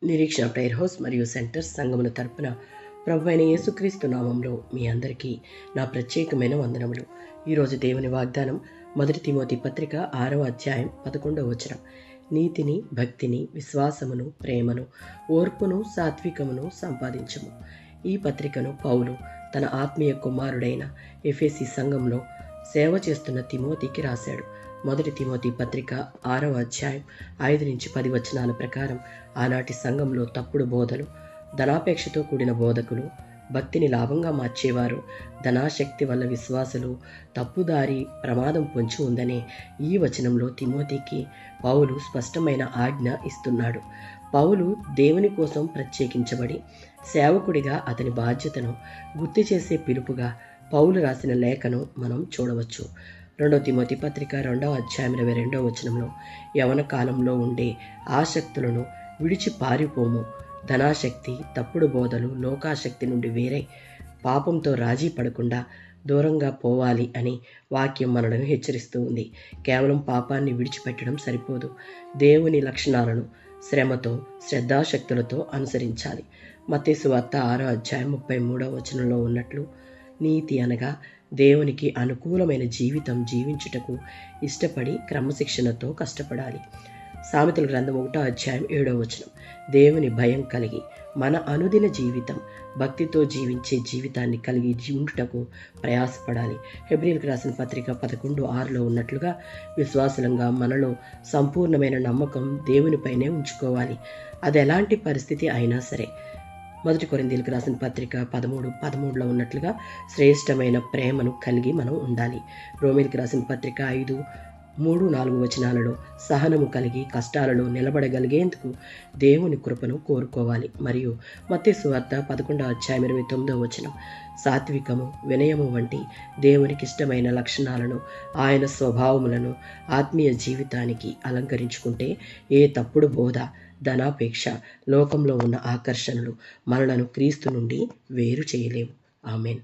నిరీక్షణ prayer house మరియు centres సంఘముల తరపున ప్రభువైన యేసుక్రీస్తు నామంలో మీ అందరికీ నా ప్రత్యేకమైన వందనములు. ఈరోజు దేవుని వాగ్దానం 1 తిమోతి పత్రిక 6వ అధ్యాయం 11వ వచనం. నీతిని, భక్తిని, విశ్వాసమును, ప్రేమను, ఓర్పును, సాత్వికమును సంపాదించము. ఈ పత్రికను పౌలు తన ఆత్మీయ కుమారుడైన ఎఫెసీ సంఘంలో సేవ చేస్తున్న తిమోతికి రాశాడు. 1 తిమోతి పత్రిక 6వ అధ్యాయం 5-10 వచనాల ప్రకారం ఆనాటి సంఘంలో తప్పుడు బోధలు, ధనాపేక్షతో కూడిన బోధకులు, భక్తిని లాభంగా మార్చేవారు, ధనాశక్తి వల్ల విశ్వాసులు తప్పుదారి ప్రమాదం పొంచి ఉందనే ఈ వచనంలో తిమోతికి పౌలు స్పష్టమైన ఆజ్ఞ ఇస్తున్నాడు. పౌలు దేవుని కోసం ప్రత్యేకించబడి సేవకుడిగా అతని బాధ్యతను గుర్తు చేసే పిలుపుగా పౌలు రాసిన లేఖను మనం చూడవచ్చు. 2 తిమోతి పత్రిక 2వ అధ్యాయం 22వ వచనంలో యవన కాలంలో ఉండే ఆసక్తులను విడిచి పారిపోము, ధనాశక్తి, తప్పుడు బోధలు, లోకాశక్తి నుండి వేరై పాపంతో రాజీ పడకుండా దూరంగా పోవాలి అని వాక్యం మనలను హెచ్చరిస్తూ ఉంది. కేవలం పాపాన్ని విడిచిపెట్టడం సరిపోదు. దేవుని లక్షణాలను శ్రమతో, శ్రద్ధాశక్తులతో అనుసరించాలి. మత్తయి సువార్త 6వ అధ్యాయం 33వ వచనంలో ఉన్నట్లు నీతి అనగా దేవునికి అనుకూలమైన జీవితం జీవించుటకు ఇష్టపడి క్రమశిక్షణతో కష్టపడాలి. సామెతల గ్రంథం 1వ అధ్యాయం 7వ వచనం. దేవుని భయం కలిగి మన అనుదిన జీవితం భక్తితో జీవించే జీవితాన్ని కలిగి ఉండుటకు ప్రయాసపడాలి. హెబ్రీయులకు రాసిన పత్రిక 11:6లో ఉన్నట్లుగా విశ్వాసులంగా మనలో సంపూర్ణమైన నమ్మకం దేవునిపైనే ఉంచుకోవాలి. అది ఎలాంటి పరిస్థితి అయినా సరే. 1 కొరింథీయులకు రాసిన పత్రిక 13:13లో ఉన్నట్లుగా శ్రేష్టమైన ప్రేమను కలిగి మనం ఉండాలి. రోమీయులకు రాసిన పత్రిక 5:3-4 వచనాలలో సహనము కలిగి కష్టాలలో నిలబడగలిగేందుకు దేవుని కృపను కోరుకోవాలి. మరియు మత్తయి సువార్త 11వ అధ్యాయం 29వ వచనం. సాత్వికము, వినయము వంటి దేవునికి ఇష్టమైన లక్షణాలను, ఆయన స్వభావములను ఆత్మీయ జీవితానికి అలంకరించుకుంటే ఏ తప్పుడు బోధ, ధనాపేక్ష, లోకంలో ఉన్న ఆకర్షణలు మనలను క్రీస్తు నుండి వేరు చేయలేవు. ఆమేన్.